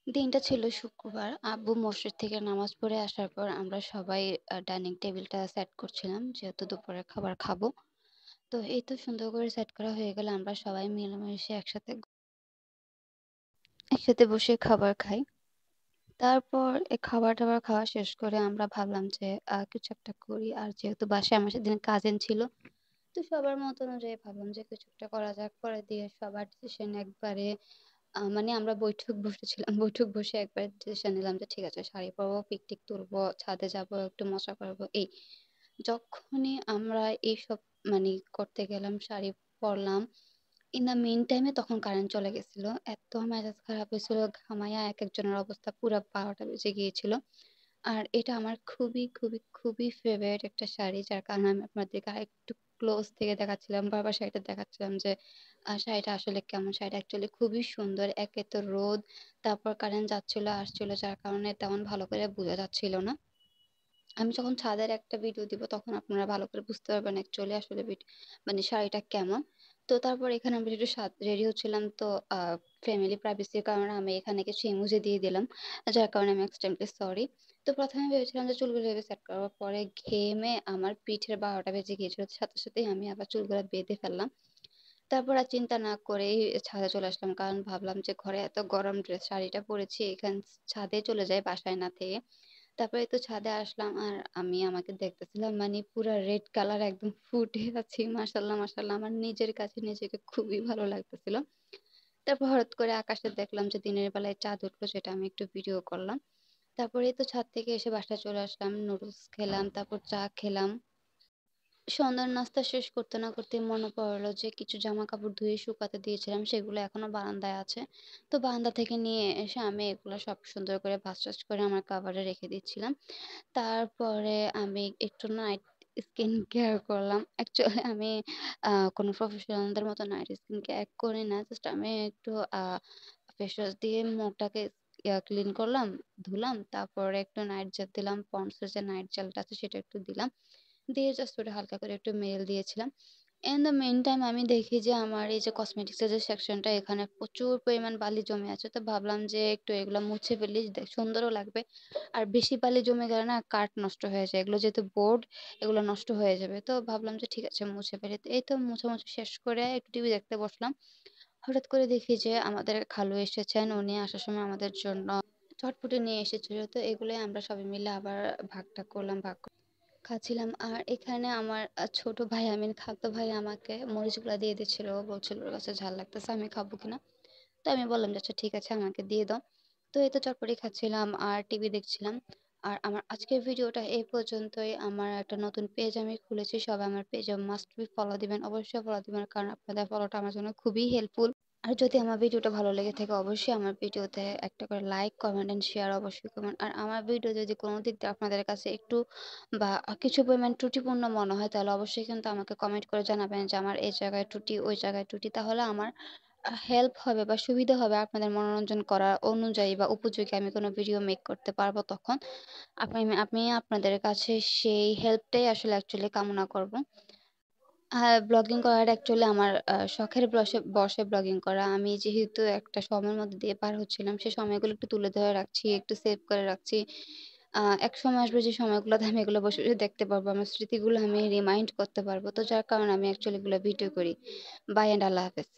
দিনটা ছিল শুক্রবার। আব্বু মসজিদ থেকে নামাজ পড়ে আসার পর আমরা সবাই ডাইনিং টেবিলটা সেট করছিলাম। যেহেতু দুপুরের খাবার খাবো। তো এই তো সুন্দর করে সেট করা হয়ে গেলে আমরা সবাই মিলেমিশে একসাথে বসে খাবার খাই। তারপর এই খাবার-টাবার খাওয়া শেষ করে আমরা ভাবলাম যে কিছু একটা করি। আর যেহেতু বাসায় আমার সেদিন কাজিন ছিল। তো সবার মত অনুযায়ী ভাবলাম যে কিছু একটা করা যাক। পরে দিয়ে সবার ডিসিশন একবারে মানে আমরা বৈঠক বসেছিলাম। বৈঠক বসে একবারে ডিসিশন নিলাম যে ঠিক আছে শাড়ি পরবো, পিকনিক তুলবো, ছাদে যাবো, একটু মজা করবো এই। যখনই আমরা এইসব মানে করতে গেলাম, শাড়ি পরলাম, ইন দ্য মিন টাইমে তখন কারেন্ট চলে গেছিল। এত মেজাজ খারাপ হয়েছিল, ঘামাইয়া একেকজনের অবস্থা পুরা ১২টা বেজে গিয়েছিল। আর এটা আমার খুবই, খুবই, খুবই ফেভারিট একটা শাড়ি। যার কারণে আমি আপনাদেরকে আরেকটু ক্লোজ থেকে দেখাচ্ছিলাম। বারবার শাড়িটা দেখাচ্ছিলাম যে শাড়িটা আসলে কেমন? শাড়িটা অ্যাকচুয়ালি খুবই সুন্দর। একে তো রোদ, তারপর কারেন্ট যাচ্ছিল আসছিল যার কারণে তেমন ভালো করে বোঝা যাচ্ছিল না। আমি যখন ছাদের একটা ভিডিও দিব তখন আপনারা ভালো করে বুঝতে পারবেন অ্যাকচুয়ালি আসলে মানে শাড়িটা কেমন। তো তারপর এখানে আমি একটু রেডি হচ্ছিলাম, তো ফ্যামিলি প্রাইভেসির কারণে আমি এখানে কিছু ইমোজি দিয়ে দিলাম, যার কারণে আমি এক্সট্রিমলি সরি। তো প্রথমে ভেবেছিলাম যে চুলগুলো এভাবে সেট করার পরে ঘেমে আমার পিঠের ১২টা বেজে গিয়েছিল, সাথে সাথেই আমি আবার চুলগুলো বেঁধে ফেললাম। তারপর আর চিন্তা না করেই ছাদে চলে আসলাম, কারণ ভাবলাম যে ঘরে এত গরম, ড্রেস শাড়িটা পরেছি, এখানে ছাদে চলে যাই বাসায় না থেকে। তারপরে তো ছাদে আসলাম আর আমি আমাকে দেখতেছিলাম, মানে পুরা রেড কালার একদম ফুটে আছি। মাশাল্লাহ মাশাল্লাহ, আমার নিজের কাছে নিজেকে খুবই ভালো লাগতেছিল। তারপর হঠাৎ করে আকাশে দেখলাম যে দিনের বেলায় চাঁদ উঠলো, সেটা আমি একটু ভিডিও করলাম। তারপরে তো ছাদ থেকে এসে বাসায় চলে আসলাম, নুডলস খেলাম, তারপর চা খেলাম। সন্ধ্যার নাস্তা শেষ করতে না করতে মনে পড়লো যে কিছু জামা কাপড় ধুয়ে শুকাতে দিয়েছিলাম, সেগুলো এখনো বারান্দায় আছে। তো বারান্দা থেকে নিয়ে এসে আমি এগুলো সব সুন্দর করে ভাঁজ টাজ করে আমার কাভারে রেখে দিচ্ছিলাম। তারপরে আমি একটু নাইট স্কিন কেয়ার করলাম। অ্যাকচুয়ালি আমি কোনো প্রফেশনালদের মতো নাইট স্কিন কেয়ার করি না। জাস্ট আমি একটু ফেস ওয়াশ দিয়ে মুখটাকে ক্লিন করলাম, ধুলাম। তারপরে একটু নাইট জেল দিলাম। পন্ডস এর যে নাইট জেলটা আছে সেটা একটু দিলাম। দিয়ে জাস্ট ওটা হালকা করে একটু মেল দিয়েছিলাম। ইন দ্য মেইন টাইম আমি দেখি যে আমার এই যে কসমেটিক্স এর যে সেকশনটা, এখানে প্রচুর পরিমাণ বালি জমে আছে। তো ভাবলাম যে একটু এগুলো মুছে ফেললে সুন্দরও লাগবে। আর বেশি বালি জমে গেলে না কার্ড নষ্ট হয়ে যায়। এগুলো যেহেতু বোর্ড, এগুলো নষ্ট হয়ে যাবে। তো ভাবলাম যে ঠিক আছে মুছে ফেলি। তো এই তো মোছামুছি শেষ করে একটু টিভি দেখতে বসলাম। হঠাৎ করে দেখি যে আমাদের খালু এসেছেন। উনি আসার সময় আমাদের জন্য চটপটি নিয়ে এসেছিল। তো এগুলোই আমরা সবাই মিলে আবার ভাগ-টাগ করলাম, খাচ্ছিলাম। আর এখানে আমার ছোট ভাই, আমি খালাতো ভাই আমাকে মরিচগুলা দিয়ে দিচ্ছিল। ও বলছিল ওর কাছে ঝাল লাগতেছে, আমি খাবো কিনা। তো আমি বললাম যে আচ্ছা ঠিক আছে আমাকে দিয়ে দাও। তো এই তো চটপটি খাচ্ছিলাম আর টিভি দেখছিলাম। আর আমার আজকের ভিডিওটা এই পর্যন্তই। আমার একটা নতুন পেজ আমি খুলেছি, সবাই আমার পেজে মাস্ট বি ফলো দিবেন, অবশ্যই ফলো দিবেন, কারণ আপনাদের ফলোটা আমার জন্য খুবই হেল্পফুল। আর যদি আমার ভিডিওটা ভালো লেগে থাকে অবশ্যই আমার ভিডিওতে একটা করে লাইক, কমেন্ট এন্ড শেয়ার অবশ্যই করবেন। আর আমার ভিডিও যদি কোনো দিক দিয়ে আপনাদের কাছে একটু বা কিছু পরিমাণ ত্রুটিপূর্ণ মনে হয় তাহলে অবশ্যই কিন্তু আমাকে কমেন্ট করে জানাবেন যে আমার এই জায়গায় ত্রুটি, ওই জায়গায় ত্রুটি। তাহলে আমার হেল্প হবে বা সুবিধা হবে আপনাদের মনোরঞ্জন করা অনুযায়ী বা উপযোগী আমি কোনো ভিডিও মেক করতে পারবো তখন। আমি আপনাদের কাছে সেই হেল্পটাই আসলে অ্যাকচুয়ালি কামনা করব। হ্যাঁ, ব্লগিং করাটা অ্যাকচুয়ালি আমার শখের বশে বশে ব্লগিং করা। আমি যেহেতু একটা সময়ের মধ্যে দিয়ে পার হচ্ছিলাম, সেই সময়গুলো একটু তুলে ধরে রাখছি, একটু সেভ করে রাখছি। এক সময় আসবে যে সময়গুলোতে আমি এগুলো বসে, বসে দেখতে পারবো। আমার স্মৃতিগুলো আমি রিমাইন্ড করতে পারবো। তো যার কারণে আমি অ্যাকচুয়ালি এগুলো ভিডিও করি। বাই অ্যান্ড আল্লাহ হাফেজ।